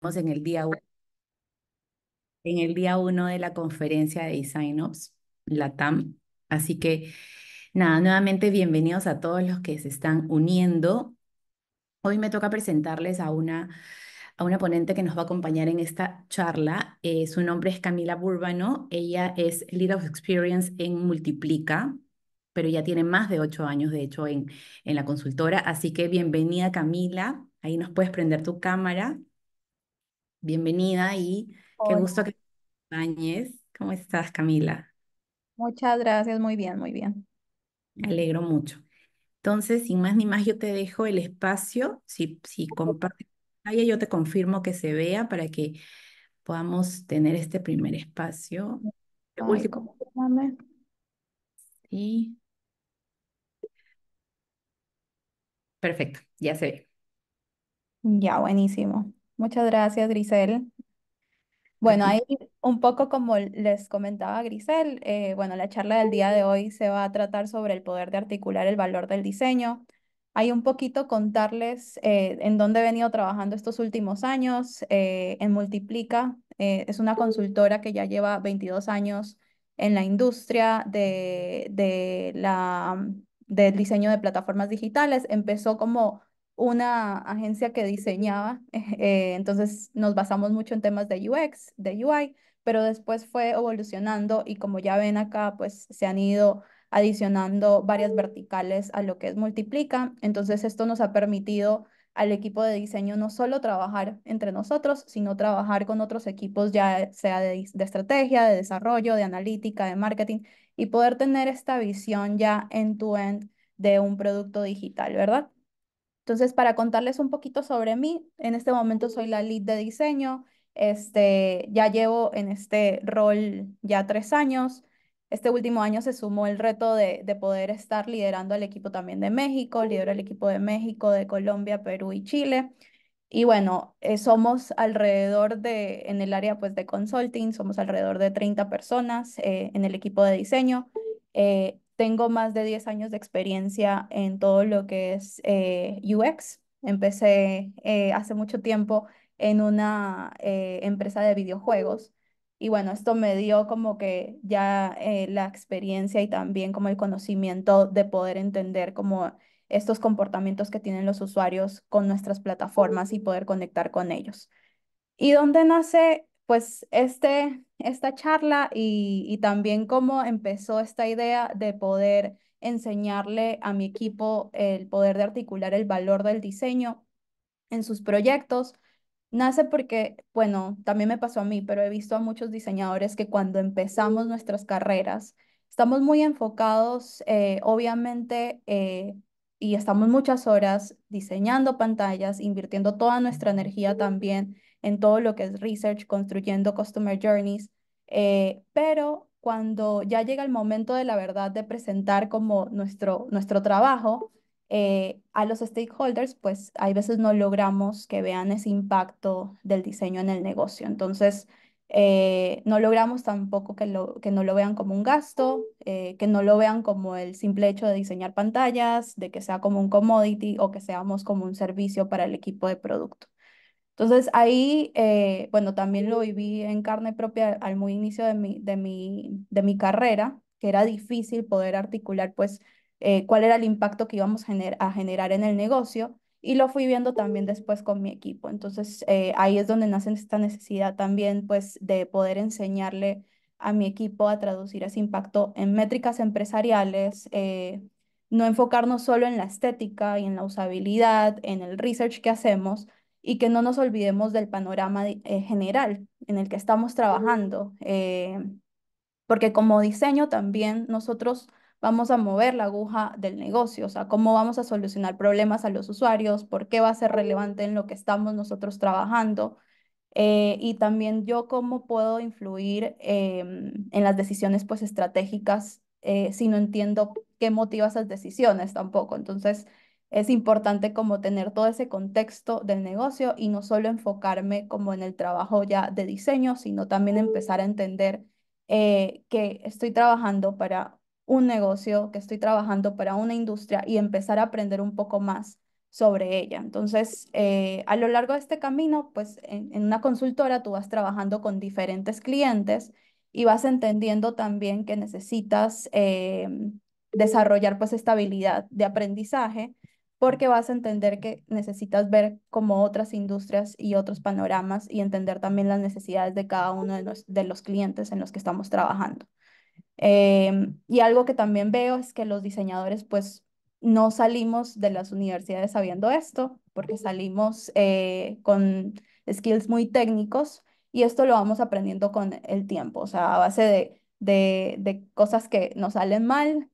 en el día 1 de la conferencia de DesignOps, LATAM. Así que nada, nuevamente bienvenidos a todos los que se están uniendo. Hoy me toca presentarles a una ponente que nos va a acompañar en esta charla. Su nombre es Camila Búrbano. Ella es Lead of Experience en Multiplica, pero ya tiene más de 8 años, de hecho, en la consultora. Así que bienvenida, Camila. Ahí nos puedes prender tu cámara. Bienvenida y qué Hola, gusto que me acompañes. ¿Cómo estás, Camila? muchas gracias, muy bien, muy bien. Me alegro mucho. Entonces, sin más ni más, yo te dejo el espacio. Si compartes pantalla, yo te confirmo que se vea para que podamos tener este primer espacio. Ay, Último, confírmame. sí. Perfecto, ya se ve. Ya, buenísimo. Muchas gracias, Grisel. A Bueno, ti. ahí un poco como les comentaba Grisel, bueno, la charla del día de hoy se va a tratar sobre el poder de articular el valor del diseño. Hay un poquito contarles en dónde he venido trabajando estos últimos años. En Multiplica, es una consultora que ya lleva 22 años en la industria del diseño de plataformas digitales. Empezó como una agencia que diseñaba, entonces nos basamos mucho en temas de UX, de UI, pero después fue evolucionando y como ya ven acá, pues se han ido adicionando varias verticales a lo que es Multiplica. Entonces esto nos ha permitido al equipo de diseño no solo trabajar entre nosotros, sino trabajar con otros equipos, ya sea de estrategia, de desarrollo, de analítica, de marketing, y poder tener esta visión ya end-to-end de un producto digital, ¿verdad? Entonces, para contarles un poquito sobre mí, en este momento soy la lead de diseño. Ya llevo en este rol ya 3 años. Este último año se sumó el reto de poder estar liderando al equipo también de México, lidero el equipo de México, de Colombia, Perú y Chile. Y bueno, somos alrededor en el área pues de consulting, somos alrededor de 30 personas en el equipo de diseño. Tengo más de 10 años de experiencia en todo lo que es UX. Empecé hace mucho tiempo en una empresa de videojuegos. Y bueno, esto me dio como que ya la experiencia y también como el conocimiento de poder entender como estos comportamientos que tienen los usuarios con nuestras plataformas y poder conectar con ellos. ¿Y dónde nace pues esta charla y también cómo empezó esta idea de poder enseñarle a mi equipo el poder de articular el valor del diseño en sus proyectos? Nace porque, bueno, también me pasó a mí, pero he visto a muchos diseñadores que cuando empezamos nuestras carreras, estamos muy enfocados, obviamente, y estamos muchas horas diseñando pantallas, invirtiendo toda nuestra energía también en todo lo que es research, construyendo customer journeys, pero cuando ya llega el momento de la verdad de presentar como nuestro trabajo, a los stakeholders, pues hay veces no logramos que vean ese impacto del diseño en el negocio. Entonces, no logramos tampoco que no lo vean como un gasto, que no lo vean como el simple hecho de diseñar pantallas, de que sea como un commodity o que seamos como un servicio para el equipo de producto. Entonces ahí, bueno, también lo viví en carne propia al muy inicio de mi carrera, que era difícil poder articular pues cuál era el impacto que íbamos a generar en el negocio, y lo fui viendo también después con mi equipo. Entonces ahí es donde nace esta necesidad también pues de poder enseñarle a mi equipo a traducir ese impacto en métricas empresariales, no enfocarnos solo en la estética y en la usabilidad, en el research que hacemos, y que no nos olvidemos del panorama general en el que estamos trabajando, porque como diseño también nosotros vamos a mover la aguja del negocio, o sea, cómo vamos a solucionar problemas a los usuarios, por qué va a ser relevante en lo que estamos nosotros trabajando, y también yo cómo puedo influir en las decisiones pues estratégicas, si no entiendo qué motiva esas decisiones tampoco. Entonces es importante como tener todo ese contexto del negocio y no solo enfocarme como en el trabajo ya de diseño, sino también empezar a entender que estoy trabajando para un negocio, que estoy trabajando para una industria, y empezar a aprender un poco más sobre ella. Entonces, a lo largo de este camino, pues en una consultora tú vas trabajando con diferentes clientes y vas entendiendo también que necesitas desarrollar pues esta habilidad de aprendizaje porque vas a entender que necesitas ver como otras industrias y otros panoramas y entender también las necesidades de cada uno de los clientes en los que estamos trabajando. Y algo que también veo es que los diseñadores pues no salimos de las universidades sabiendo esto, porque salimos con skills muy técnicos y esto lo vamos aprendiendo con el tiempo, o sea, a base de cosas que nos salen mal,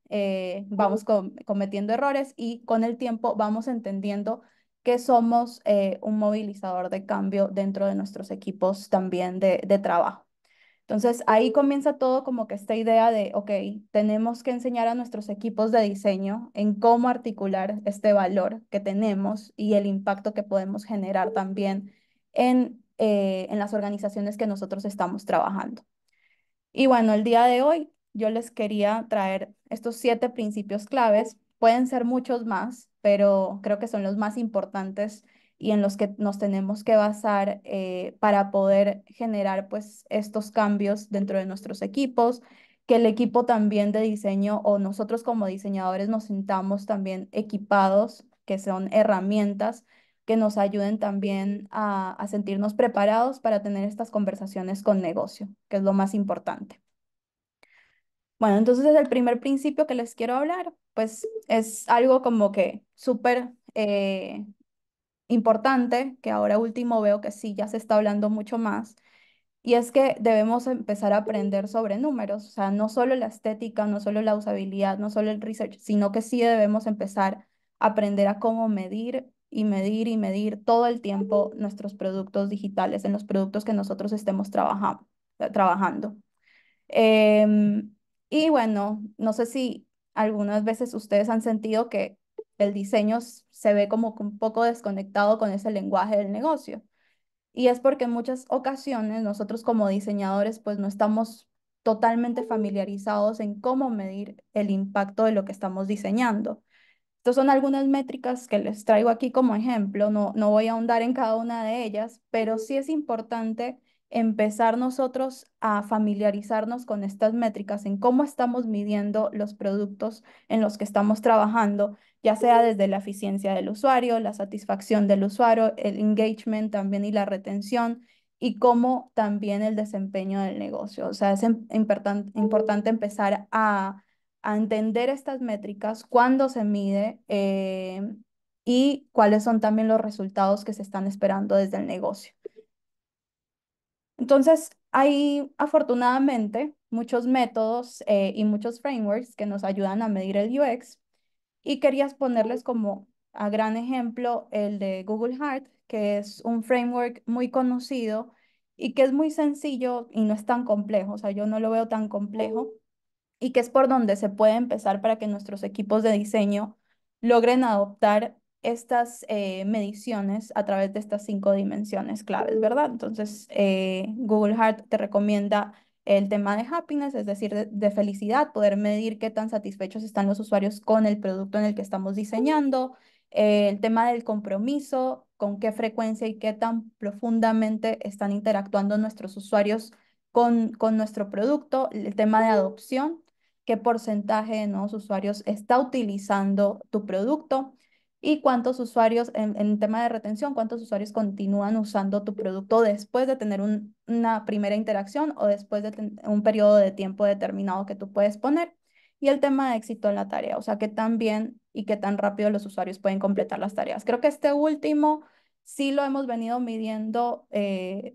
vamos cometiendo errores y con el tiempo vamos entendiendo que somos un movilizador de cambio dentro de nuestros equipos también de trabajo. Entonces ahí comienza todo como que esta idea de, ok, tenemos que enseñar a nuestros equipos de diseño en cómo articular este valor que tenemos y el impacto que podemos generar también en las organizaciones que nosotros estamos trabajando. Y bueno, el día de hoy yo les quería traer estos 7 principios claves. Pueden ser muchos más, pero creo que son los más importantes y en los que nos tenemos que basar para poder generar pues estos cambios dentro de nuestros equipos, que el equipo también de diseño o nosotros como diseñadores nos sintamos también equipados, que son herramientas que nos ayuden también a sentirnos preparados para tener estas conversaciones con negocio, que es lo más importante. Bueno, entonces el primer principio que les quiero hablar, pues es algo como que súper importante, que ahora último veo que sí, ya se está hablando mucho más, y es que debemos empezar a aprender sobre números, o sea, no solo la estética, no solo la usabilidad, no solo el research, sino que sí debemos empezar a aprender a cómo medir y medir y medir todo el tiempo nuestros productos digitales, en los productos que nosotros estemos trabajando. Em, y bueno, no sé si algunas veces ustedes han sentido que el diseño se ve como que un poco desconectado con ese lenguaje del negocio. Y es porque en muchas ocasiones nosotros como diseñadores pues no estamos totalmente familiarizados en cómo medir el impacto de lo que estamos diseñando. Estas son algunas métricas que les traigo aquí como ejemplo, no voy a ahondar en cada una de ellas, pero sí es importante empezar nosotros a familiarizarnos con estas métricas, en cómo estamos midiendo los productos en los que estamos trabajando, ya sea desde la eficiencia del usuario, la satisfacción del usuario, el engagement también y la retención, y cómo también el desempeño del negocio. O sea, es importante empezar a entender estas métricas, cuándo se mide y cuáles son también los resultados que se están esperando desde el negocio. Entonces, hay afortunadamente muchos métodos y muchos frameworks que nos ayudan a medir el UX y querías ponerles como a gran ejemplo el de Google Heart, que es un framework muy conocido y que es muy sencillo y no es tan complejo, o sea, yo no lo veo tan complejo y que es por donde se puede empezar para que nuestros equipos de diseño logren adoptar estas mediciones a través de estas 5 dimensiones claves, ¿verdad? Entonces, Google Heart te recomienda el tema de happiness, es decir, de felicidad, poder medir qué tan satisfechos están los usuarios con el producto en el que estamos diseñando, el tema del compromiso, con qué frecuencia y qué tan profundamente están interactuando nuestros usuarios con nuestro producto, el tema de adopción, qué porcentaje de nuevos usuarios está utilizando tu producto y cuántos usuarios, en tema de retención, cuántos usuarios continúan usando tu producto después de tener una primera interacción o después de un periodo de tiempo determinado que tú puedes poner. Y el tema de éxito en la tarea, o sea, qué tan bien y qué tan rápido los usuarios pueden completar las tareas. Creo que este último sí lo hemos venido midiendo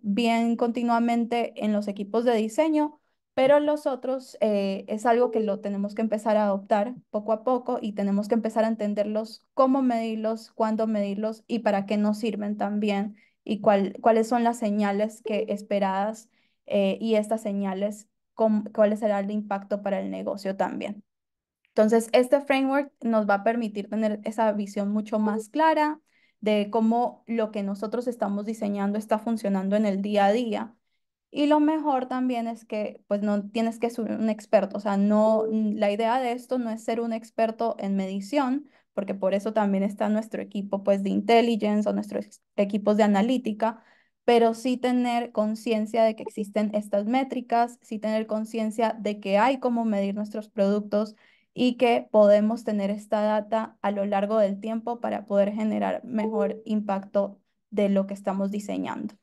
bien continuamente en los equipos de diseño, pero los otros es algo que lo tenemos que empezar a adoptar poco a poco y tenemos que empezar a entenderlos, cómo medirlos, cuándo medirlos y para qué nos sirven también y cuáles son las señales que esperadas y estas señales, cuál será el impacto para el negocio también. Entonces, este framework nos va a permitir tener esa visión mucho más clara de cómo lo que nosotros estamos diseñando está funcionando en el día a día. Y lo mejor también es que pues no tienes que ser un experto, o sea, no, la idea de esto no es ser un experto en medición, porque por eso también está nuestro equipo pues de intelligence o nuestros equipos de analítica, pero sí tener conciencia de que existen estas métricas, sí tener conciencia de que hay cómo medir nuestros productos y que podemos tener esta data a lo largo del tiempo para poder generar mejor impacto de lo que estamos diseñando.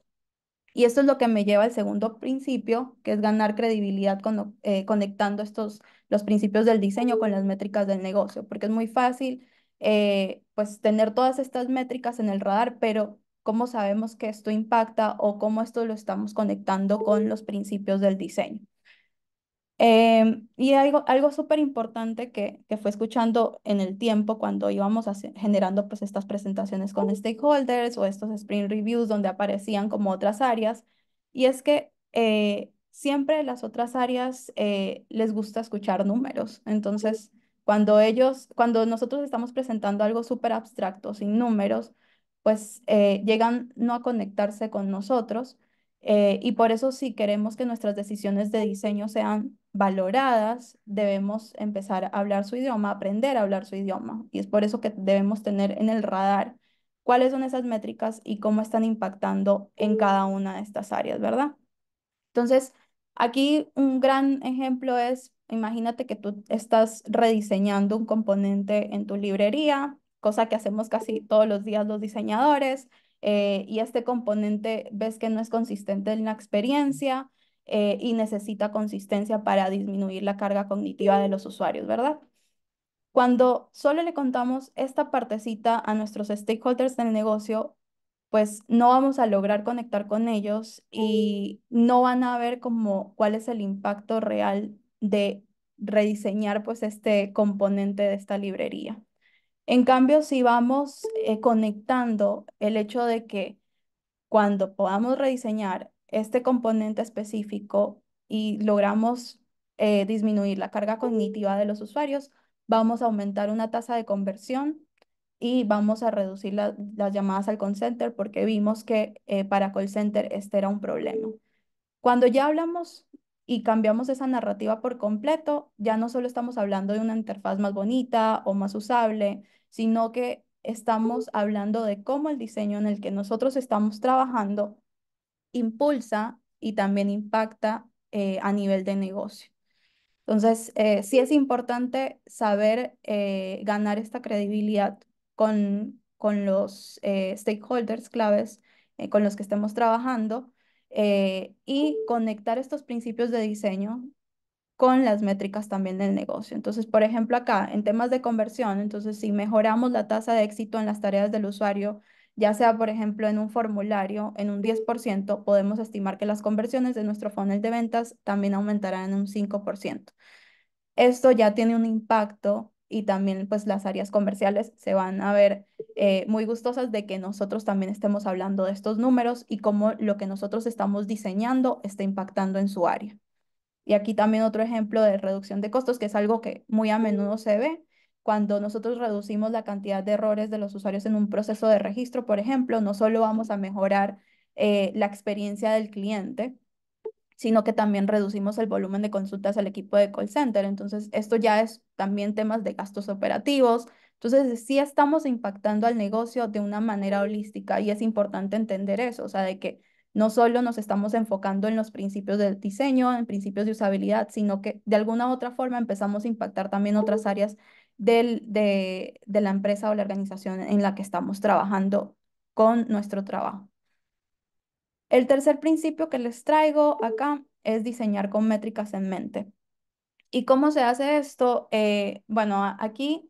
Y esto es lo que me lleva al segundo principio, que es ganar credibilidad conectando los principios del diseño con las métricas del negocio, porque es muy fácil pues tener todas estas métricas en el radar, pero ¿cómo sabemos que esto impacta o cómo esto lo estamos conectando con los principios del diseño? Y algo súper importante que fue escuchando en el tiempo cuando íbamos generando pues estas presentaciones con stakeholders o estos sprint reviews donde aparecían como otras áreas, y es que siempre las otras áreas les gusta escuchar números. Entonces, cuando nosotros estamos presentando algo súper abstracto, sin números, pues llegan no a conectarse con nosotros y por eso si queremos que nuestras decisiones de diseño sean valoradas, debemos empezar a hablar su idioma, aprender a hablar su idioma. Y es por eso que debemos tener en el radar cuáles son esas métricas y cómo están impactando en cada una de estas áreas, ¿verdad? Entonces, aquí un gran ejemplo es, imagínate que tú estás rediseñando un componente en tu librería, cosa que hacemos casi todos los días los diseñadores, y este componente ves que no es consistente en la experiencia y necesita consistencia para disminuir la carga cognitiva de los usuarios, ¿verdad? Cuando solo le contamos esta partecita a nuestros stakeholders del negocio, pues no vamos a lograr conectar con ellos y no van a ver como cuál es el impacto real de rediseñar pues este componente de esta librería. En cambio, si vamos conectando el hecho de que cuando podamos rediseñar este componente específico y logramos disminuir la carga cognitiva de los usuarios, vamos a aumentar una tasa de conversión y vamos a reducir las llamadas al call center porque vimos que para call center este era un problema. Cuando ya hablamos y cambiamos esa narrativa por completo, ya no solo estamos hablando de una interfaz más bonita o más usable, sino que estamos hablando de cómo el diseño en el que nosotros estamos trabajando impulsa y también impacta a nivel de negocio. Entonces, sí es importante saber ganar esta credibilidad con los stakeholders claves con los que estemos trabajando y conectar estos principios de diseño con las métricas también del negocio. Entonces, por ejemplo, acá en temas de conversión, entonces si mejoramos la tasa de éxito en las tareas del usuario, ya sea, por ejemplo, en un formulario, en un 10%, podemos estimar que las conversiones de nuestro funnel de ventas también aumentarán en un 5%. Esto ya tiene un impacto y también pues las áreas comerciales se van a ver muy gustosas de que nosotros también estemos hablando de estos números y cómo lo que nosotros estamos diseñando está impactando en su área. Y aquí también otro ejemplo de reducción de costos, que es algo que muy a menudo se ve. Cuando nosotros reducimos la cantidad de errores de los usuarios en un proceso de registro, por ejemplo, no solo vamos a mejorar la experiencia del cliente, sino que también reducimos el volumen de consultas al equipo de call center. Entonces, esto ya es también temas de gastos operativos. Entonces, sí estamos impactando al negocio de una manera holística y es importante entender eso, o sea, de que no solo nos estamos enfocando en los principios del diseño, en principios de usabilidad, sino que de alguna u otra forma empezamos a impactar también otras áreas de la empresa o la organización en la que estamos trabajando con nuestro trabajo. El tercer principio que les traigo acá es diseñar con métricas en mente. ¿Y cómo se hace esto? Bueno, aquí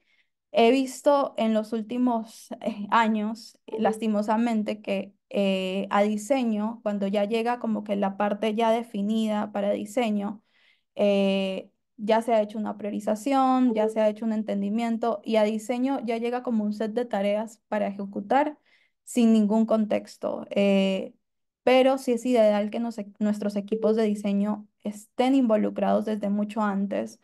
he visto en los últimos años, lastimosamente, que a diseño, cuando ya llega como que la parte ya definida para diseño, ya se ha hecho una priorización, ya se ha hecho un entendimiento y a diseño ya llega como un set de tareas para ejecutar sin ningún contexto. Pero sí es ideal que nuestros equipos de diseño estén involucrados desde mucho antes,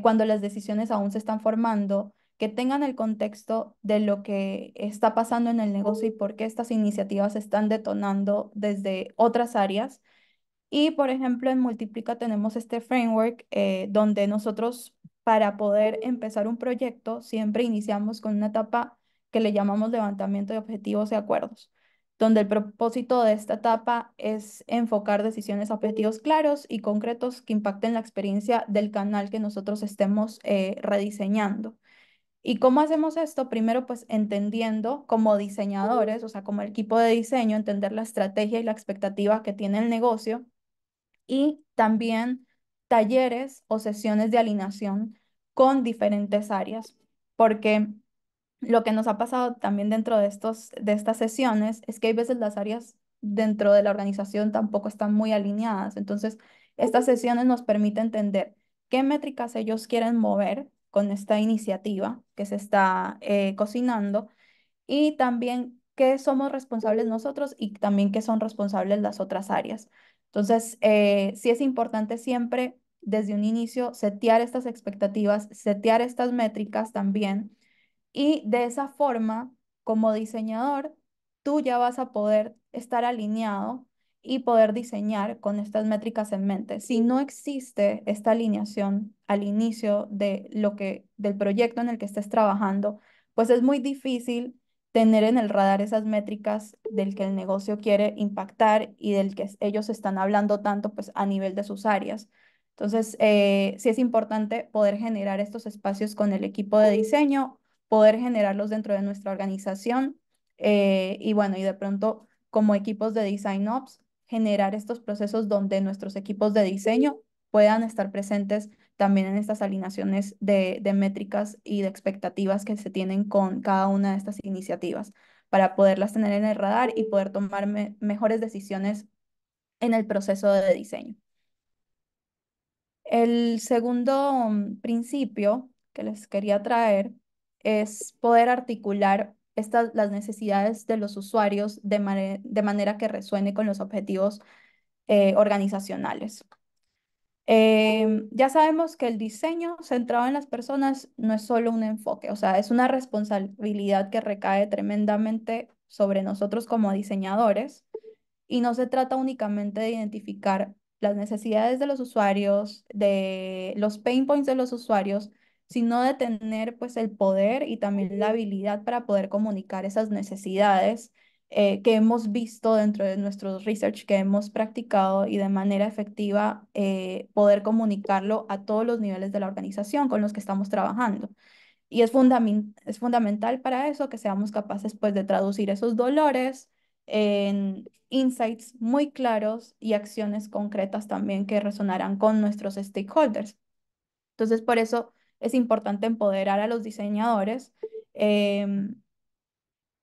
cuando las decisiones aún se están formando, que tengan el contexto de lo que está pasando en el negocio y por qué estas iniciativas se están detonando desde otras áreas. Y, por ejemplo, en Multiplica tenemos este framework donde nosotros para poder empezar un proyecto, siempre iniciamos con una etapa que le llamamos levantamiento de objetivos y acuerdos, donde el propósito de esta etapa es enfocar decisiones a objetivos claros y concretos que impacten la experiencia del canal que nosotros estemos rediseñando. ¿Y cómo hacemos esto? Primero, pues entendiendo como diseñadores, o sea, como equipo de diseño, entender la estrategia y la expectativa que tiene el negocio y también talleres o sesiones de alineación con diferentes áreas, porque lo que nos ha pasado también dentro de estas sesiones es que hay veces las áreas dentro de la organización tampoco están muy alineadas. Entonces, estas sesiones nos permiten entender qué métricas ellos quieren mover con esta iniciativa que se está cocinando y también qué somos responsables nosotros y también qué son responsables las otras áreas. Entonces, sí es importante siempre desde un inicio setear estas expectativas, setear estas métricas también y de esa forma, como diseñador, tú ya vas a poder estar alineado y poder diseñar con estas métricas en mente. Si no existe esta alineación al inicio de del proyecto en el que estés trabajando, pues es muy difícil tener en el radar esas métricas del que el negocio quiere impactar y del que ellos están hablando tanto pues a nivel de sus áreas. Entonces, sí es importante poder generar estos espacios con el equipo de diseño, poder generarlos dentro de nuestra organización y bueno, y de pronto como equipos de Design Ops, generar estos procesos donde nuestros equipos de diseño puedan estar presentes también en estas alineaciones de métricas y de expectativas que se tienen con cada una de estas iniciativas para poderlas tener en el radar y poder tomar mejores decisiones en el proceso de diseño. El segundo principio que les quería traer es poder articular las necesidades de los usuarios de manera que resuene con los objetivos organizacionales. Ya sabemos que el diseño centrado en las personas no es solo un enfoque, o sea, es una responsabilidad que recae tremendamente sobre nosotros como diseñadores y no se trata únicamente de identificar las necesidades de los usuarios, de los pain points de los usuarios, sino de tener pues el poder y también la habilidad para poder comunicar esas necesidades que hemos visto dentro de nuestros research, que hemos practicado y de manera efectiva poder comunicarlo a todos los niveles de la organización con los que estamos trabajando. Y es fundamental para eso que seamos capaces pues de traducir esos dolores en insights muy claros y acciones concretas también que resonarán con nuestros stakeholders. Entonces, por eso es importante empoderar a los diseñadores em,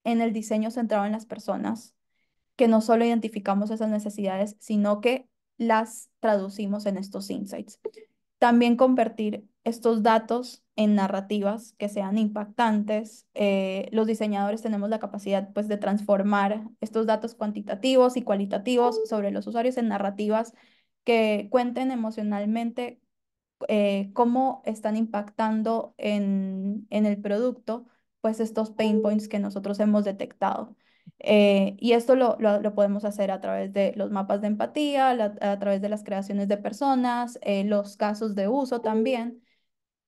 en el diseño centrado en las personas, que no solo identificamos esas necesidades, sino que las traducimos en estos insights. También convertir estos datos en narrativas que sean impactantes. Los diseñadores tenemos la capacidad pues de transformar estos datos cuantitativos y cualitativos sobre los usuarios en narrativas que cuenten emocionalmente cómo están impactando en el producto, pues estos pain points que nosotros hemos detectado. Y esto lo podemos hacer a través de los mapas de empatía, a través de las creaciones de personas, los casos de uso también,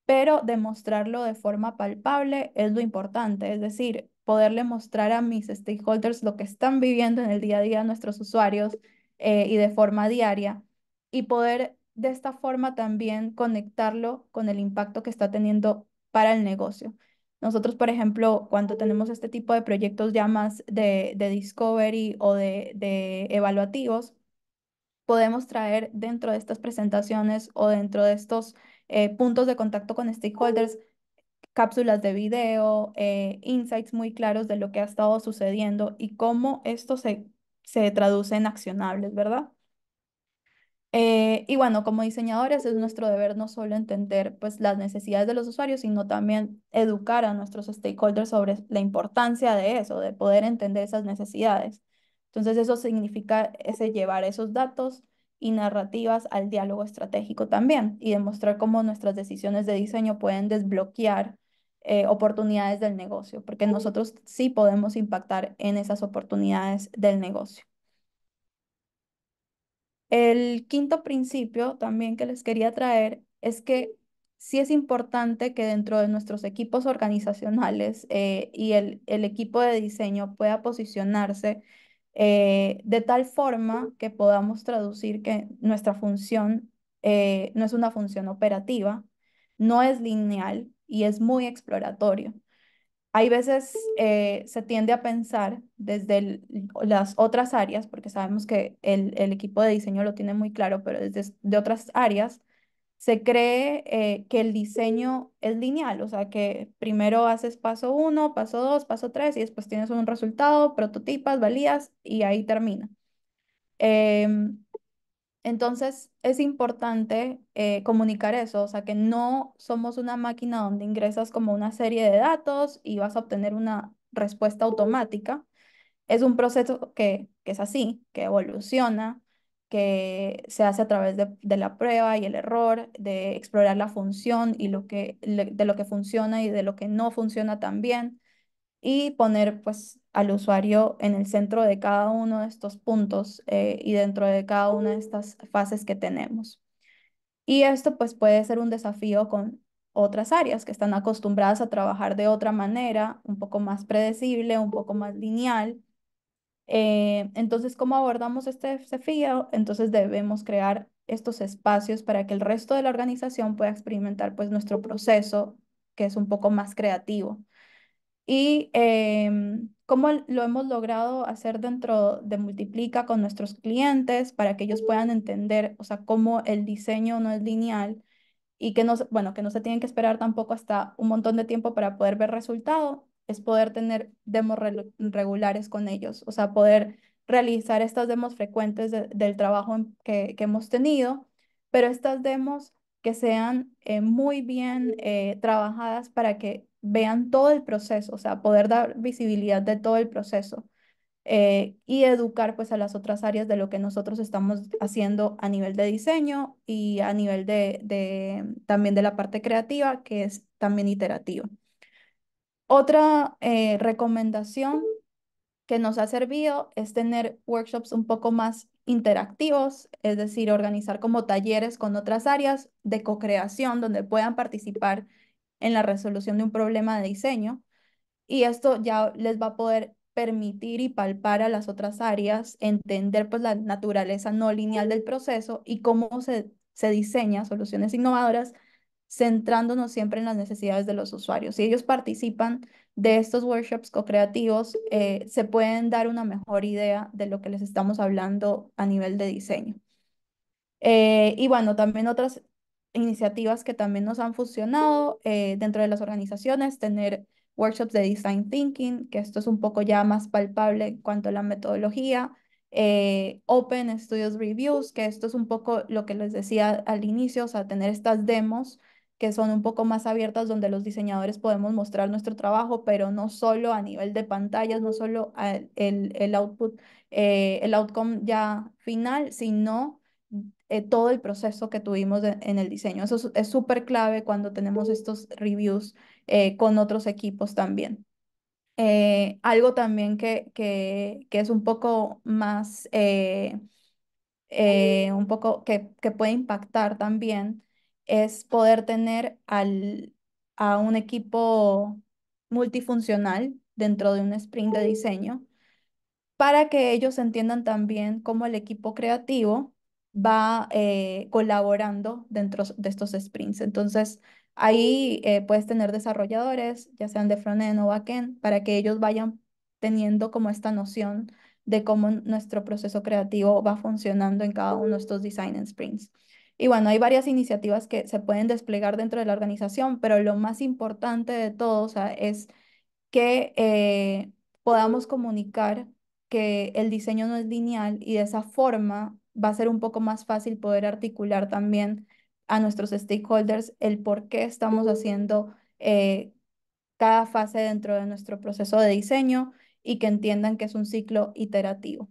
pero demostrarlo de forma palpable es lo importante, es decir, poderle mostrar a mis stakeholders lo que están viviendo en el día a día nuestros usuarios y de forma diaria y poder de esta forma también conectarlo con el impacto que está teniendo para el negocio. Nosotros, por ejemplo, cuando tenemos este tipo de proyectos ya más de discovery o de evaluativos, podemos traer dentro de estas presentaciones o dentro de estos puntos de contacto con stakeholders, cápsulas de video, insights muy claros de lo que ha estado sucediendo y cómo esto se traduce en accionables, ¿verdad? Y bueno, como diseñadores es nuestro deber no solo entender pues, las necesidades de los usuarios, sino también educar a nuestros stakeholders sobre la importancia de eso, de poder entender esas necesidades. Entonces eso significa ese llevar esos datos y narrativas al diálogo estratégico también y demostrar cómo nuestras decisiones de diseño pueden desbloquear oportunidades del negocio, porque nosotros sí podemos impactar en esas oportunidades del negocio. El quinto principio también que les quería traer es que sí es importante que dentro de nuestros equipos organizacionales y el equipo de diseño pueda posicionarse de tal forma que podamos traducir que nuestra función no es una función operativa, no es lineal y es muy exploratorio. Hay veces se tiende a pensar desde las otras áreas, porque sabemos que el equipo de diseño lo tiene muy claro, pero desde de otras áreas se cree que el diseño es lineal, o sea que primero haces paso uno, paso dos, paso tres y después tienes un resultado, prototipas, valías y ahí termina. Em, entonces, es importante comunicar eso, o sea, que no somos una máquina donde ingresas como una serie de datos y vas a obtener una respuesta automática. Es un proceso que es así, que evoluciona, que se hace a través de la prueba y el error, de explorar la función y de lo que funciona y de lo que no funciona tan bien y poner pues al usuario en el centro de cada uno de estos puntos y dentro de cada una de estas fases que tenemos. Y esto pues puede ser un desafío con otras áreas que están acostumbradas a trabajar de otra manera, un poco más predecible, un poco más lineal. Entonces, ¿cómo abordamos este desafío? Entonces debemos crear estos espacios para que el resto de la organización pueda experimentar pues nuestro proceso, que es un poco más creativo. Y cómo lo hemos logrado hacer dentro de Multiplica con nuestros clientes para que ellos puedan entender, o sea, cómo el diseño no es lineal y que no, bueno, que no se tienen que esperar tampoco hasta un montón de tiempo para poder ver resultado, es poder tener demos regulares con ellos, o sea, poder realizar estas demos frecuentes del trabajo que hemos tenido, pero estas demos que sean muy bien trabajadas para que vean todo el proceso, o sea, poder dar visibilidad de todo el proceso y educar pues a las otras áreas de lo que nosotros estamos haciendo a nivel de diseño y a nivel también de la parte creativa, que es también iterativa. Otra recomendación que nos ha servido es tener workshops un poco más interactivos, es decir, organizar como talleres con otras áreas de co-creación donde puedan participar en la resolución de un problema de diseño y esto ya les va a poder permitir y palpar a las otras áreas, entender pues la naturaleza no lineal del proceso y cómo se diseña soluciones innovadoras, centrándonos siempre en las necesidades de los usuarios. Si ellos participan de estos workshops co-creativos, se pueden dar una mejor idea de lo que les estamos hablando a nivel de diseño. Y bueno, también otras iniciativas que también nos han funcionado dentro de las organizaciones, tener workshops de design thinking, que esto es un poco ya más palpable en cuanto a la metodología, Open Studios Reviews, que esto es un poco lo que les decía al inicio, o sea, tener estas demos que son un poco más abiertas donde los diseñadores podemos mostrar nuestro trabajo, pero no solo a nivel de pantallas, no solo el output, el outcome ya final, sino todo el proceso que tuvimos en el diseño. Eso es súper clave cuando tenemos estos reviews con otros equipos también. Algo también que es un poco más, un poco que puede impactar también, es poder tener a un equipo multifuncional dentro de un sprint de diseño para que ellos entiendan también cómo el equipo creativo va colaborando dentro de estos sprints. Entonces, ahí puedes tener desarrolladores, ya sean de frontend o backend, para que ellos vayan teniendo como esta noción de cómo nuestro proceso creativo va funcionando en cada uno de estos design sprints. Y bueno, hay varias iniciativas que se pueden desplegar dentro de la organización, pero lo más importante de todo, o sea, es que podamos comunicar que el diseño no es lineal y de esa forma va a ser un poco más fácil poder articular también a nuestros stakeholders el por qué estamos haciendo cada fase dentro de nuestro proceso de diseño y que entiendan que es un ciclo iterativo.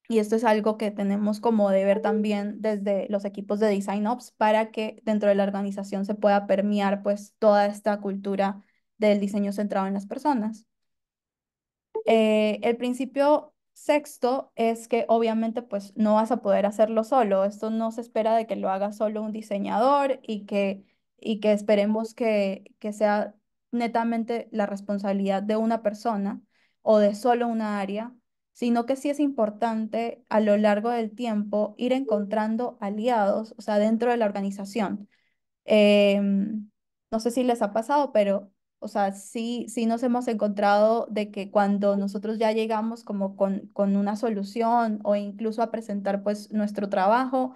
Y esto es algo que tenemos como deber también desde los equipos de Design Ops para que dentro de la organización se pueda permear pues toda esta cultura del diseño centrado en las personas. El principio sexto es que obviamente pues no vas a poder hacerlo solo. Esto no se espera de que lo haga solo un diseñador y que y que esperemos que sea netamente la responsabilidad de una persona o de solo una área, sino que sí es importante a lo largo del tiempo ir encontrando aliados, o sea, dentro de la organización. No sé si les ha pasado, pero, o sea, sí nos hemos encontrado de que cuando nosotros ya llegamos como con una solución o incluso a presentar pues nuestro trabajo,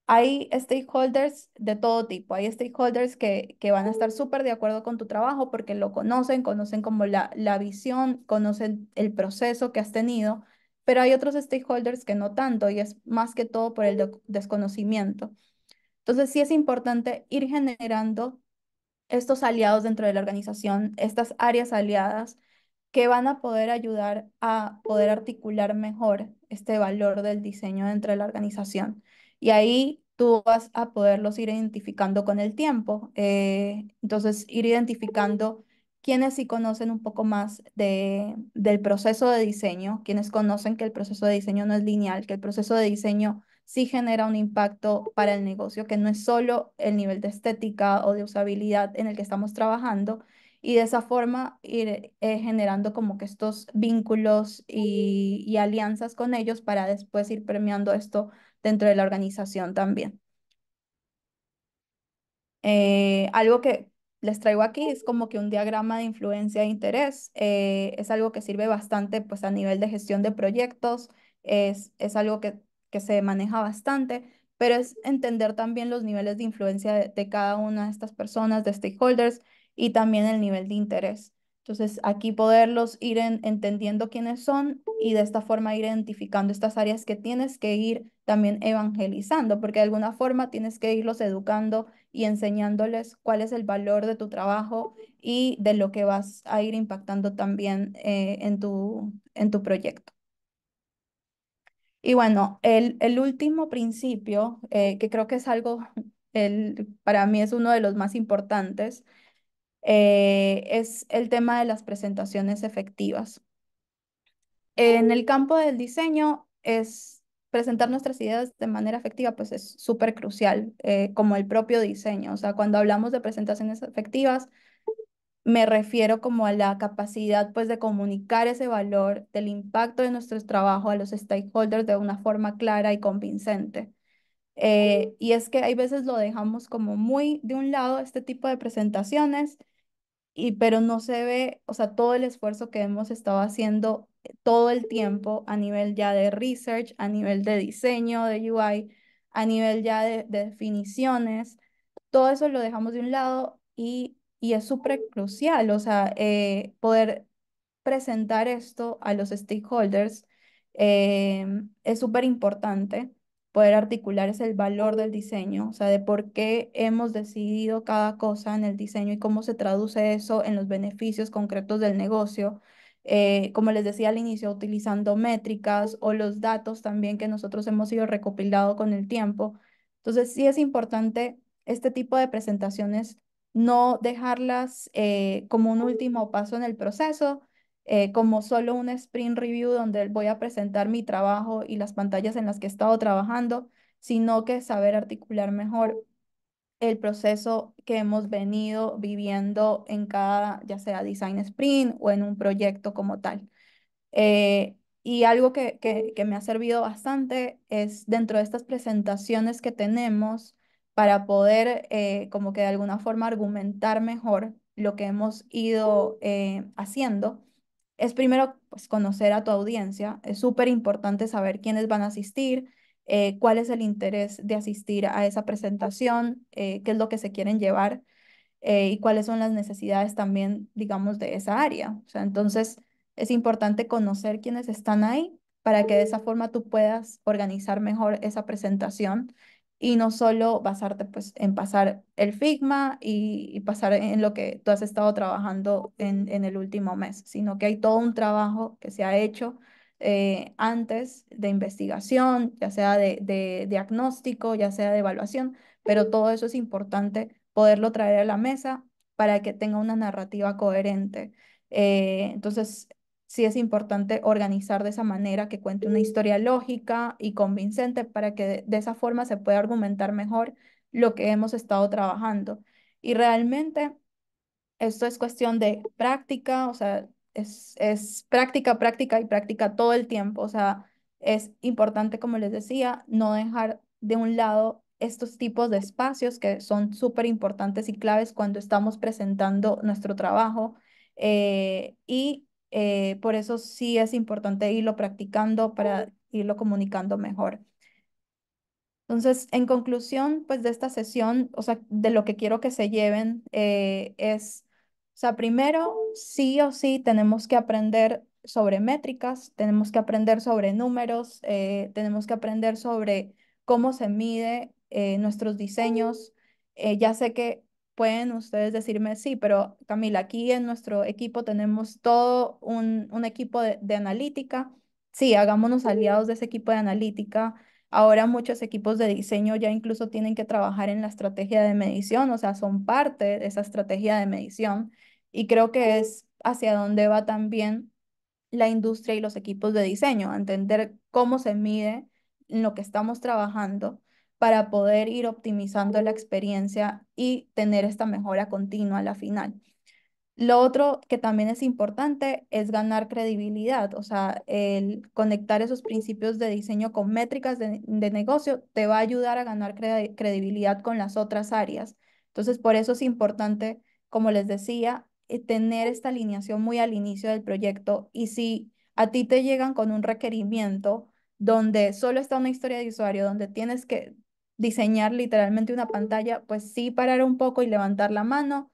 hay stakeholders de todo tipo. Hay stakeholders que van a estar súper de acuerdo con tu trabajo porque lo conocen, conocen como la visión, conocen el proceso que has tenido, pero hay otros stakeholders que no tanto y es más que todo por el desconocimiento. Entonces, sí es importante ir generando estos aliados dentro de la organización, estas áreas aliadas que van a poder ayudar a poder articular mejor este valor del diseño dentro de la organización. Y ahí tú vas a poderlos ir identificando con el tiempo. Entonces, ir identificando quienes sí conocen un poco más del proceso de diseño, quienes conocen que el proceso de diseño no es lineal, que el proceso de diseño sí genera un impacto para el negocio, que no es solo el nivel de estética o de usabilidad en el que estamos trabajando, y de esa forma ir generando como que estos vínculos y alianzas con ellos para después ir premiando esto dentro de la organización también. Algo que les traigo aquí es como que un diagrama de influencia e interés. Es algo que sirve bastante pues a nivel de gestión de proyectos, es algo que se maneja bastante, pero es entender también los niveles de influencia de cada una de estas personas, de stakeholders, y también el nivel de interés. Entonces, aquí poderlos ir entendiendo quiénes son y de esta forma ir identificando estas áreas que tienes que ir también evangelizando, porque de alguna forma tienes que irlos educando y enseñándoles cuál es el valor de tu trabajo y de lo que vas a ir impactando también en tu proyecto. Y bueno, el último principio, que creo que es algo, para mí es uno de los más importantes, es el tema de las presentaciones efectivas. En el campo del diseño es presentar nuestras ideas de manera efectiva, pues es súper crucial, como el propio diseño. O sea, cuando hablamos de presentaciones efectivas, me refiero como a la capacidad, pues, de comunicar ese valor del impacto de nuestro trabajo a los stakeholders de una forma clara y convincente. Y es que hay veces lo dejamos como muy de un lado este tipo de presentaciones pero no se ve, o sea, todo el esfuerzo que hemos estado haciendo todo el tiempo a nivel ya de research, a nivel de diseño de UI, a nivel ya de definiciones, todo eso lo dejamos de un lado y es súper crucial, o sea, poder presentar esto a los stakeholders es súper importante. Poder articular es el valor del diseño, o sea, de por qué hemos decidido cada cosa en el diseño y cómo se traduce eso en los beneficios concretos del negocio. Como les decía al inicio, utilizando métricas o los datos también que nosotros hemos ido recopilando con el tiempo. Entonces, sí es importante este tipo de presentaciones, no dejarlas como un último paso en el proceso, como solo un sprint review donde voy a presentar mi trabajo y las pantallas en las que he estado trabajando, sino que saber articular mejor el proceso que hemos venido viviendo en cada, ya sea design sprint o en un proyecto como tal. Y algo que me ha servido bastante es dentro de estas presentaciones que tenemos para poder como que de alguna forma argumentar mejor lo que hemos ido haciendo, es primero pues conocer a tu audiencia. Es súper importante saber quiénes van a asistir, cuál es el interés de asistir a esa presentación, qué es lo que se quieren llevar y cuáles son las necesidades también, digamos, de esa área. O sea, entonces es importante conocer quiénes están ahí para que de esa forma tú puedas organizar mejor esa presentación y no solo basarte pues en pasar el Figma y pasar en lo que tú has estado trabajando en el último mes, sino que hay todo un trabajo que se ha hecho antes de investigación, ya sea de diagnóstico, ya sea de evaluación, pero todo eso es importante poderlo traer a la mesa para que tenga una narrativa coherente. Entonces, sí es importante organizar de esa manera que cuente una historia lógica y convincente para que de esa forma se pueda argumentar mejor lo que hemos estado trabajando. Y realmente esto es cuestión de práctica, o sea, es práctica, práctica y práctica todo el tiempo. O sea, es importante, como les decía, no dejar de un lado estos tipos de espacios que son súper importantes y claves cuando estamos presentando nuestro trabajo. Por eso sí es importante irlo practicando para irlo comunicando mejor. Entonces, en conclusión, pues de esta sesión, o sea, de lo que quiero que se lleven o sea, primero, sí o sí tenemos que aprender sobre métricas, tenemos que aprender sobre números, tenemos que aprender sobre cómo se mide nuestros diseños. Ya sé que pueden ustedes decirme, sí, pero Camila, aquí en nuestro equipo tenemos todo un equipo de analítica. Sí, hagámonos aliados de ese equipo de analítica. Ahora muchos equipos de diseño ya incluso tienen que trabajar en la estrategia de medición, o sea, son parte de esa estrategia de medición y creo que es hacia donde va también la industria y los equipos de diseño, a entender cómo se mide en lo que estamos trabajando para poder ir optimizando la experiencia y tener esta mejora continua a la final. Lo otro que también es importante es ganar credibilidad, o sea, el conectar esos principios de diseño con métricas de negocio te va a ayudar a ganar credibilidad con las otras áreas. Entonces, por eso es importante, como les decía, tener esta alineación muy al inicio del proyecto y si a ti te llegan con un requerimiento donde solo está una historia de usuario, donde tienes que diseñar literalmente una pantalla, pues sí parar un poco y levantar la mano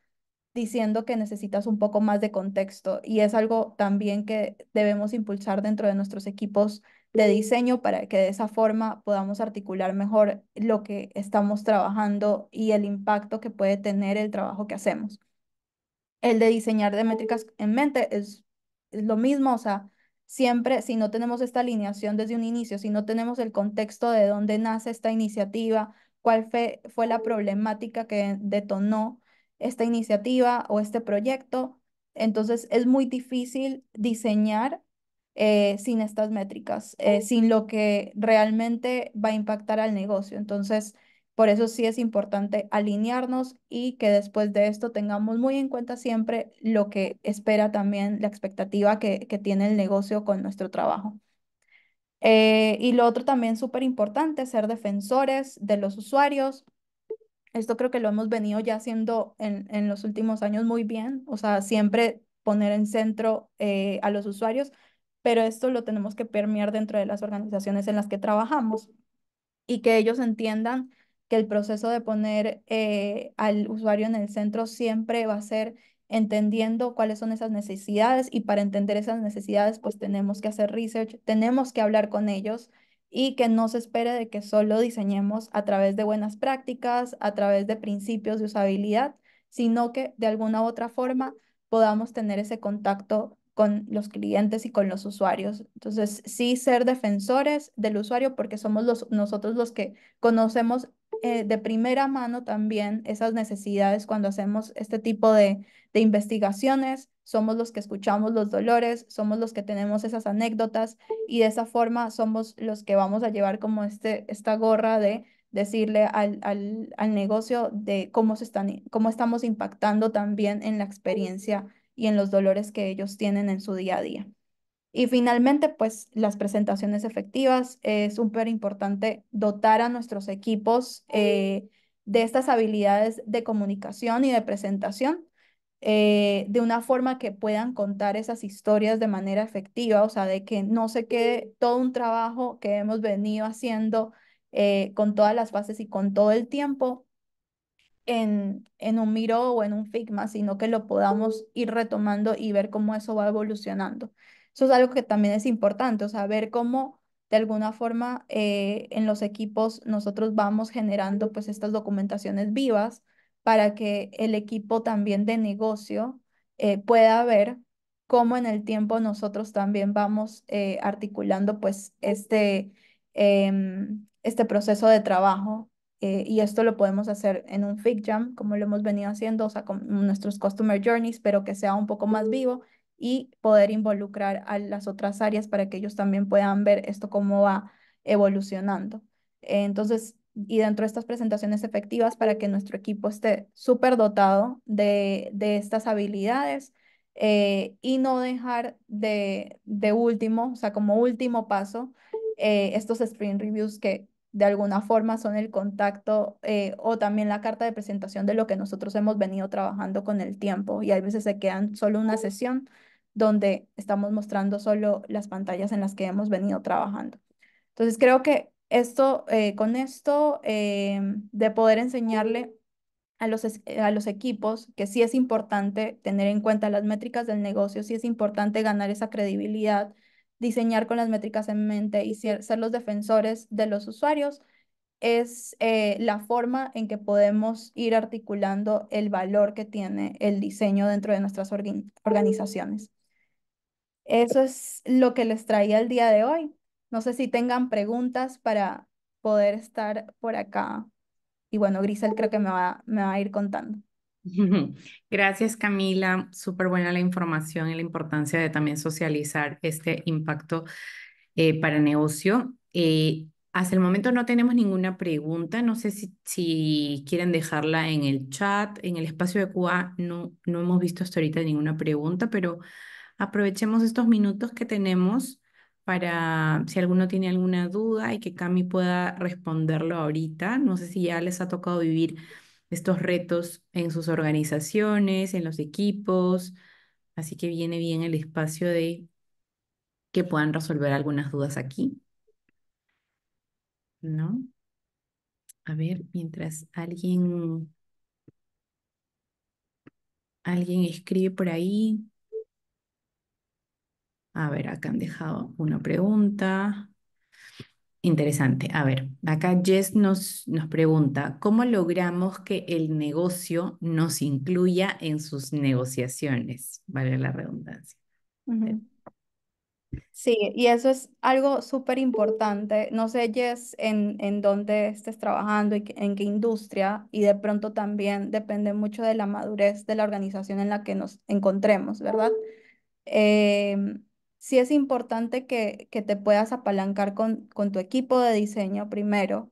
diciendo que necesitas un poco más de contexto y es algo también que debemos impulsar dentro de nuestros equipos de diseño para que de esa forma podamos articular mejor lo que estamos trabajando y el impacto que puede tener el trabajo que hacemos. El de diseñar de métricas en mente es lo mismo, o sea, siempre si no tenemos esta alineación desde un inicio, si no tenemos el contexto de dónde nace esta iniciativa, fue la problemática que detonó esta iniciativa o este proyecto, entonces es muy difícil diseñar sin estas métricas, sin lo que realmente va a impactar al negocio. Entonces, por eso sí es importante alinearnos y que después de esto tengamos muy en cuenta siempre lo que espera también la expectativa que tiene el negocio con nuestro trabajo. Y lo otro también súper importante, ser defensores de los usuarios. Esto creo que lo hemos venido ya haciendo en los últimos años muy bien, o sea, siempre poner en centro a los usuarios, pero esto lo tenemos que permear dentro de las organizaciones en las que trabajamos y que ellos entiendan que el proceso de poner al usuario en el centro siempre va a ser entendiendo cuáles son esas necesidades y para entender esas necesidades pues tenemos que hacer research, tenemos que hablar con ellos y que no se espere de que solo diseñemos a través de buenas prácticas, a través de principios de usabilidad, sino que de alguna u otra forma podamos tener ese contacto con los clientes y con los usuarios. Entonces, sí ser defensores del usuario porque somos nosotros los que conocemos de primera mano también esas necesidades cuando hacemos este tipo de investigaciones. Somos los que escuchamos los dolores, somos los que tenemos esas anécdotas y de esa forma somos los que vamos a llevar como esta gorra de decirle al negocio de cómo estamos impactando también en la experiencia y en los dolores que ellos tienen en su día a día. Y finalmente, pues las presentaciones efectivas. Es súper importante dotar a nuestros equipos de estas habilidades de comunicación y de presentación de una forma que puedan contar esas historias de manera efectiva, o sea, de que no se quede todo un trabajo que hemos venido haciendo con todas las fases y con todo el tiempo en un Miro o en un Figma, sino que lo podamos ir retomando y ver cómo eso va evolucionando. Eso es algo que también es importante, o sea, ver cómo de alguna forma en los equipos nosotros vamos generando pues estas documentaciones vivas para que el equipo también de negocio pueda ver cómo en el tiempo nosotros también vamos articulando pues este proceso de trabajo y esto lo podemos hacer en un FigJam, como lo hemos venido haciendo, o sea, con nuestros Customer Journeys, pero que sea un poco más vivo y poder involucrar a las otras áreas para que ellos también puedan ver esto cómo va evolucionando. Entonces, y dentro de estas presentaciones efectivas para que nuestro equipo esté súper dotado de estas habilidades y no dejar de último, o sea, como último paso, estos sprint reviews que de alguna forma son el contacto o también la carta de presentación de lo que nosotros hemos venido trabajando con el tiempo y a veces se quedan solo una sesión donde estamos mostrando solo las pantallas en las que hemos venido trabajando. Entonces creo que esto, con esto de poder enseñarle a los equipos que sí es importante tener en cuenta las métricas del negocio, sí es importante ganar esa credibilidad, diseñar con las métricas en mente y ser los defensores de los usuarios, es la forma en que podemos ir articulando el valor que tiene el diseño dentro de nuestras organizaciones. Eso es lo que les traía el día de hoy. No sé si tengan preguntas para poder estar por acá. Y bueno, Grisel creo que me va a ir contando. Gracias, Camila. Súper buena la información y la importancia de también socializar este impacto para negocio. Hasta el momento no tenemos ninguna pregunta. No sé si quieren dejarla en el chat, en el espacio de QA. No hemos visto hasta ahorita ninguna pregunta, pero aprovechemos estos minutos que tenemos para si alguno tiene alguna duda y que Cami pueda responderlo ahorita. No sé si ya les ha tocado vivir estos retos en sus organizaciones, en los equipos. Así que viene bien el espacio de que puedan resolver algunas dudas aquí, ¿no? A ver, mientras alguien escribe por ahí. A ver, acá han dejado una pregunta. Interesante. A ver, acá Jess nos pregunta, ¿cómo logramos que el negocio nos incluya en sus negociaciones? Vale la redundancia. Ujú. Sí, y eso es algo súper importante. No sé, Jess, en dónde estés trabajando y en qué industria, y de pronto también depende mucho de la madurez de la organización en la que nos encontremos, ¿verdad? Sí es importante que te puedas apalancar con tu equipo de diseño primero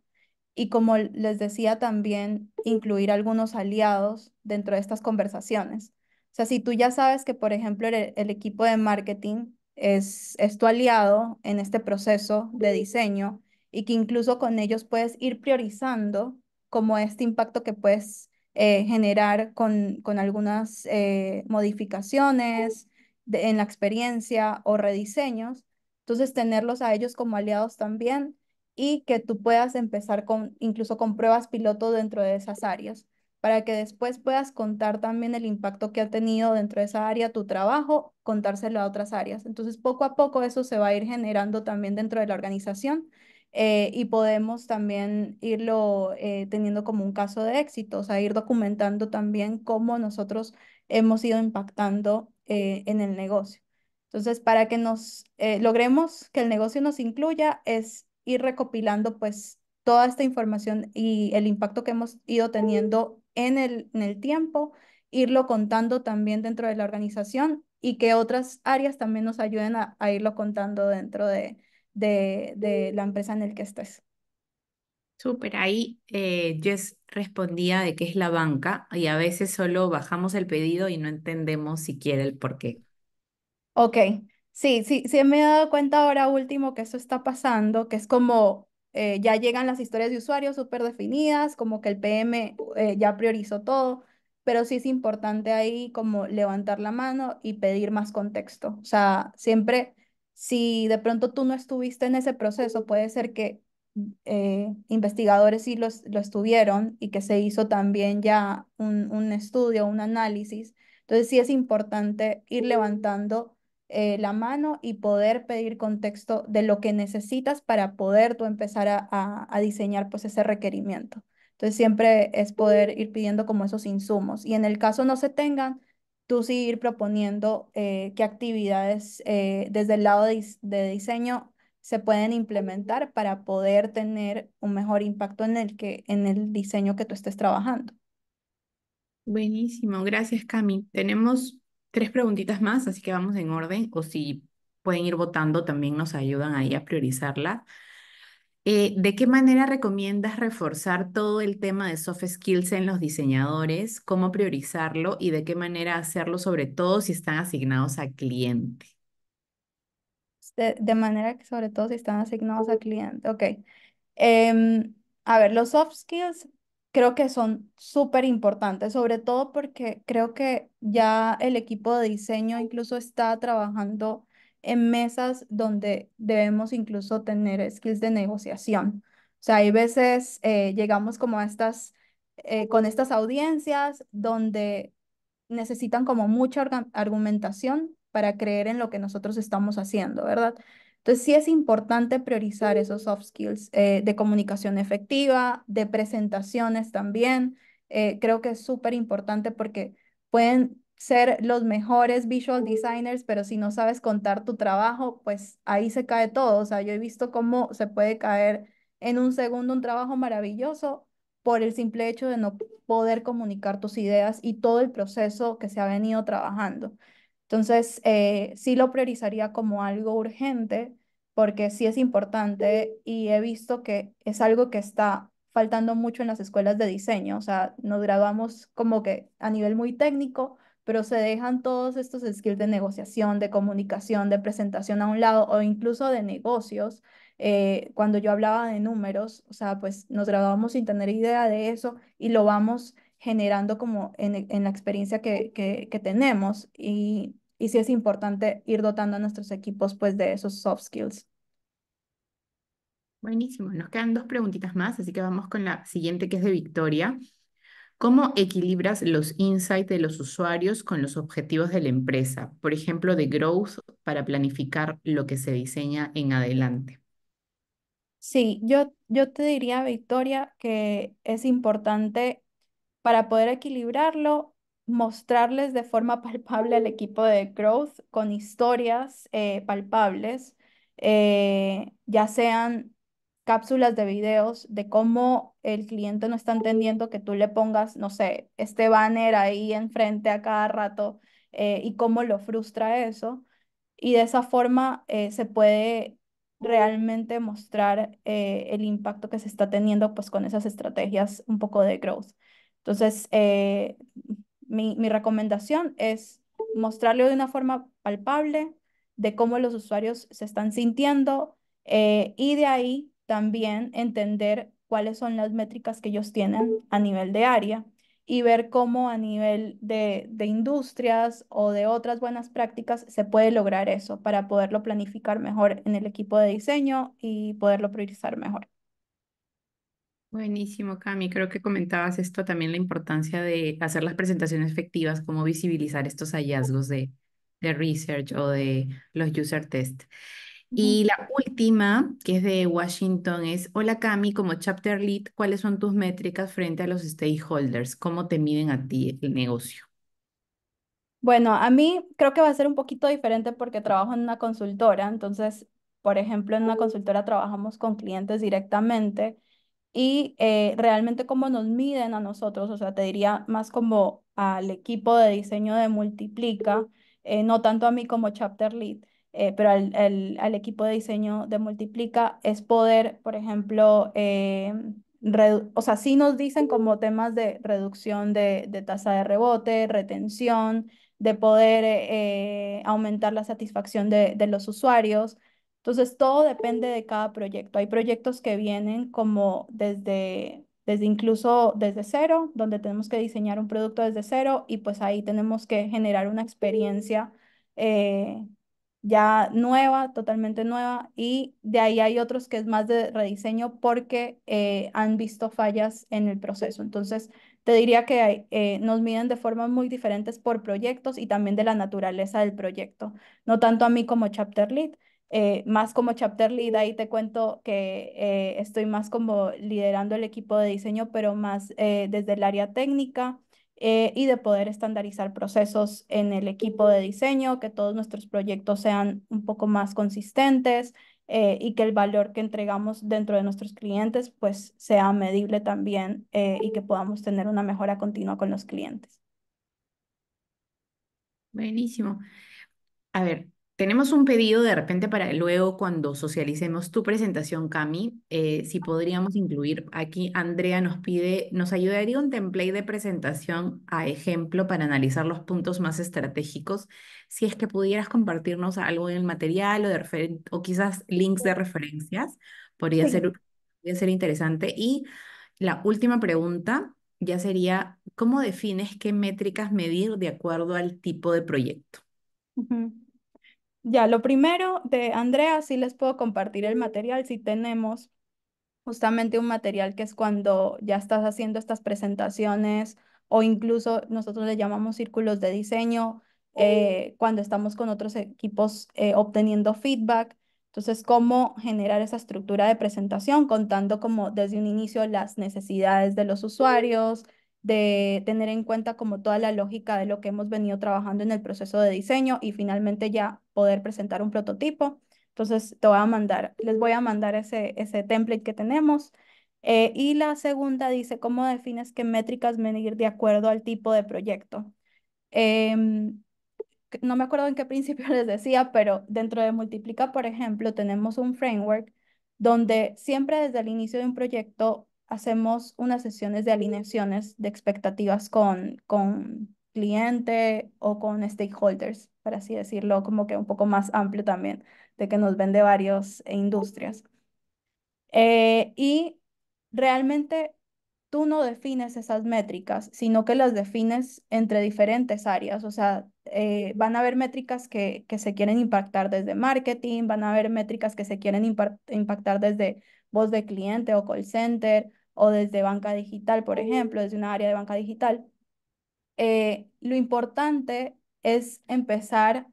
y como les decía también, incluir algunos aliados dentro de estas conversaciones. O sea, si tú ya sabes que, por ejemplo, el equipo de marketing es tu aliado en este proceso de diseño y que incluso con ellos puedes ir priorizando como este impacto que puedes generar con algunas modificaciones en la experiencia o rediseños. Entonces, tenerlos a ellos como aliados también y que tú puedas empezar con incluso con pruebas piloto dentro de esas áreas, para que después puedas contar también el impacto que ha tenido dentro de esa área tu trabajo, contárselo a otras áreas. Entonces, poco a poco eso se va a ir generando también dentro de la organización. Y podemos también irlo teniendo como un caso de éxito, o sea, ir documentando también cómo nosotros hemos ido impactando en el negocio. Entonces, para que nos logremos que el negocio nos incluya, es ir recopilando pues toda esta información y el impacto que hemos ido teniendo en el tiempo, irlo contando también dentro de la organización y que otras áreas también nos ayuden a irlo contando dentro de la empresa en el que estés. Súper, ahí Jess respondía de qué es la banca y a veces solo bajamos el pedido y no entendemos siquiera el por qué. Ok, sí me he dado cuenta ahora último que eso está pasando, que es como ya llegan las historias de usuarios súper definidas, como que el PM ya priorizó todo, pero sí es importante ahí como levantar la mano y pedir más contexto. O sea, siempre, si de pronto tú no estuviste en ese proceso, puede ser que investigadores sí lo estuvieron y que se hizo también ya un estudio, un análisis. Entonces sí es importante ir levantando la mano y poder pedir contexto de lo que necesitas para poder tú empezar a diseñar pues ese requerimiento. Entonces siempre es poder ir pidiendo como esos insumos y en el caso no se tengan, tú sí ir proponiendo qué actividades desde el lado de diseño se pueden implementar para poder tener un mejor impacto en el diseño que tú estés trabajando. Buenísimo, gracias Cami. Tenemos tres preguntitas más, así que vamos en orden o si pueden ir votando también nos ayudan ahí a priorizarla. ¿De qué manera recomiendas reforzar todo el tema de soft skills en los diseñadores? ¿Cómo priorizarlo y de qué manera hacerlo, sobre todo si están asignados a cliente? De manera que sobre todo si están asignados a cliente. Ok. Em, a ver, los soft skills creo que son súper importantes, sobre todo porque creo que ya el equipo de diseño incluso está trabajando en mesas donde debemos incluso tener skills de negociación. O sea, hay veces llegamos como a con estas audiencias donde necesitan como mucha argumentación para creer en lo que nosotros estamos haciendo, ¿verdad? Entonces sí es importante priorizar esos soft skills de comunicación efectiva, de presentaciones también. Creo que es súper importante porque pueden ser los mejores visual designers, pero si no sabes contar tu trabajo, pues ahí se cae todo. O sea, yo he visto cómo se puede caer en un segundo un trabajo maravilloso por el simple hecho de no poder comunicar tus ideas y todo el proceso que se ha venido trabajando. Entonces, sí lo priorizaría como algo urgente porque sí es importante y he visto que es algo que está faltando mucho en las escuelas de diseño. O sea, nos graduamos como que a nivel muy técnico, pero se dejan todos estos skills de negociación, de comunicación, de presentación a un lado o incluso de negocios. Cuando yo hablaba de números, o sea, pues nos graduamos sin tener idea de eso y lo vamos generando como en la experiencia que tenemos y sí es importante ir dotando a nuestros equipos pues de esos soft skills. Buenísimo, nos quedan dos preguntitas más, así que vamos con la siguiente que es de Victoria. ¿Cómo equilibras los insights de los usuarios con los objetivos de la empresa? Por ejemplo, de growth para planificar lo que se diseña en adelante. Sí, yo te diría, Victoria, que es importante para poder equilibrarlo, mostrarles de forma palpable al equipo de growth con historias palpables, ya sean cápsulas de videos de cómo el cliente no está entendiendo que tú le pongas, no sé, este banner ahí enfrente a cada rato y cómo lo frustra eso. Y de esa forma se puede realmente mostrar el impacto que se está teniendo pues con esas estrategias un poco de growth. Entonces, mi recomendación es mostrarle de una forma palpable de cómo los usuarios se están sintiendo y de ahí también entender cuáles son las métricas que ellos tienen a nivel de área y ver cómo a nivel de industrias o de otras buenas prácticas se puede lograr eso para poderlo planificar mejor en el equipo de diseño y poderlo priorizar mejor. Buenísimo, Cami. Creo que comentabas esto también, la importancia de hacer las presentaciones efectivas, cómo visibilizar estos hallazgos de research o de los user test. Ujú. Y la última, que es de Washington, es, hola Cami, como chapter lead, ¿cuáles son tus métricas frente a los stakeholders? ¿Cómo te miden a ti el negocio? Bueno, a mí creo que va a ser un poquito diferente porque trabajo en una consultora, entonces, por ejemplo, en una consultora trabajamos con clientes directamente y realmente cómo nos miden a nosotros, o sea, te diría más como al equipo de diseño de Multiplica, no tanto a mí como chapter lead, pero al equipo de diseño de Multiplica es poder, por ejemplo, o sea, sí nos dicen como temas de reducción de tasa de rebote, retención, de poder aumentar la satisfacción de los usuarios. Entonces, todo depende de cada proyecto. Hay proyectos que vienen como desde incluso desde cero, donde tenemos que diseñar un producto desde cero y pues ahí tenemos que generar una experiencia eh, ya nueva, totalmente nueva. Y de ahí hay otros que es más de rediseño porque han visto fallas en el proceso. Entonces, te diría que nos miden de formas muy diferentes por proyectos y también de la naturaleza del proyecto. No tanto a mí como chapter lead, más como chapter lead, ahí te cuento que estoy más como liderando el equipo de diseño, pero más desde el área técnica y de poder estandarizar procesos en el equipo de diseño, que todos nuestros proyectos sean un poco más consistentes y que el valor que entregamos dentro de nuestros clientes pues sea medible también y que podamos tener una mejora continua con los clientes. Buenísimo. A ver. Tenemos un pedido de repente para luego cuando socialicemos tu presentación, Cami, si podríamos incluir aquí, Andrea nos pide, nos ayudaría un template de presentación a ejemplo para analizar los puntos más estratégicos. Si es que pudieras compartirnos algo en el material o, o quizás links de referencias, Sí. podría ser interesante. Y la última pregunta ya sería, ¿cómo defines qué métricas medir de acuerdo al tipo de proyecto? Ujú. Ya, lo primero de Andrea, sí les puedo compartir el material, si tenemos justamente un material que es cuando ya estás haciendo estas presentaciones o incluso nosotros le llamamos círculos de diseño, cuando estamos con otros equipos obteniendo feedback. Entonces, cómo generar esa estructura de presentación contando como desde un inicio las necesidades de los usuarios, de tener en cuenta como toda la lógica de lo que hemos venido trabajando en el proceso de diseño y finalmente ya poder presentar un prototipo. Entonces, les voy a mandar ese template que tenemos. Y la segunda dice, ¿cómo defines qué métricas medir de acuerdo al tipo de proyecto? Em, no me acuerdo en qué principio les decía, pero dentro de Multiplica, por ejemplo, tenemos un framework donde siempre desde el inicio de un proyecto hacemos unas sesiones de alineaciones de expectativas con cliente o con stakeholders, por así decirlo, como que un poco más amplio también, de que nos ven de varias industrias. Y realmente tú no defines esas métricas, sino que las defines entre diferentes áreas. O sea, van a haber métricas que se quieren impactar desde marketing, van a haber métricas que se quieren impactar desde voz de cliente o call center o desde banca digital, por ejemplo, desde una área de banca digital. Lo importante es empezar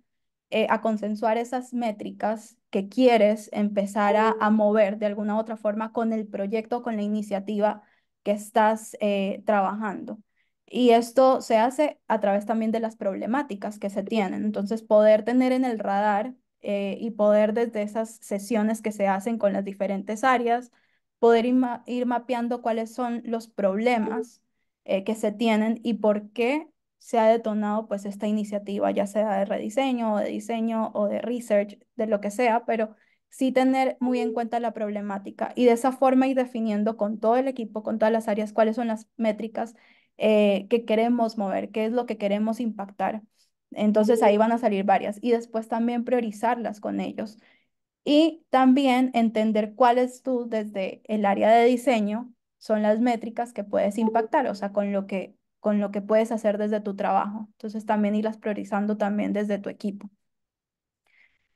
a consensuar esas métricas que quieres empezar a mover de alguna u otra forma con el proyecto, con la iniciativa que estás trabajando. Y esto se hace a través también de las problemáticas que se tienen. Entonces, poder tener en el radar y poder desde esas sesiones que se hacen con las diferentes áreas, poder ir mapeando cuáles son los problemas que se tienen y por qué se ha detonado pues esta iniciativa, ya sea de rediseño o de diseño o de research, de lo que sea, pero sí tener muy en cuenta la problemática y de esa forma ir definiendo con todo el equipo, con todas las áreas, cuáles son las métricas que queremos mover, qué es lo que queremos impactar. Entonces ahí van a salir varias y después también priorizarlas con ellos. Y también entender cuáles tú desde el área de diseño son las métricas que puedes impactar, o sea, con lo que puedes hacer desde tu trabajo. Entonces también irlas priorizando también desde tu equipo.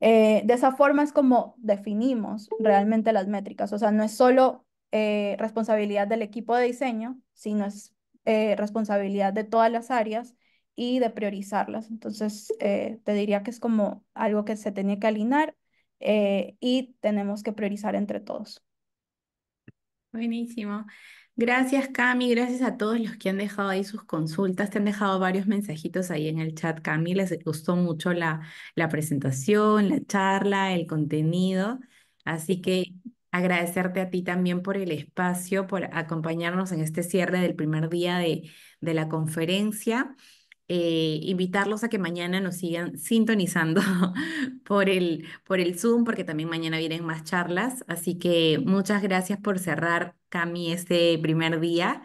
De esa forma es como definimos realmente las métricas, o sea, no es solo responsabilidad del equipo de diseño, sino es responsabilidad de todas las áreas y de priorizarlas. Entonces, te diría que es como algo que se tiene que alinear y tenemos que priorizar entre todos. Buenísimo. Gracias, Cami. Gracias a todos los que han dejado ahí sus consultas. Te han dejado varios mensajitos ahí en el chat, Cami. Les gustó mucho la presentación, la charla, el contenido. Así que agradecerte a ti también por el espacio, por acompañarnos en este cierre del primer día de la conferencia. Invitarlos a que mañana nos sigan sintonizando por el Zoom, porque también mañana vienen más charlas. Así que muchas gracias por cerrar, Cami, este primer día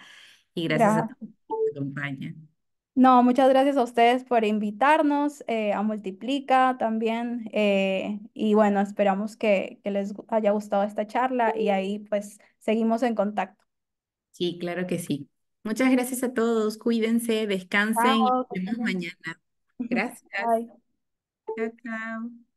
y gracias a todos Gracias. los que nos acompañan. No, muchas gracias a ustedes por invitarnos a Multiplica también. Y bueno, esperamos que les haya gustado esta charla y ahí pues seguimos en contacto. Sí, claro que sí. Muchas gracias a todos. Cuídense, descansen y Chao, nos que estén vemos bien. mañana. Gracias. Bye. Chao, chao.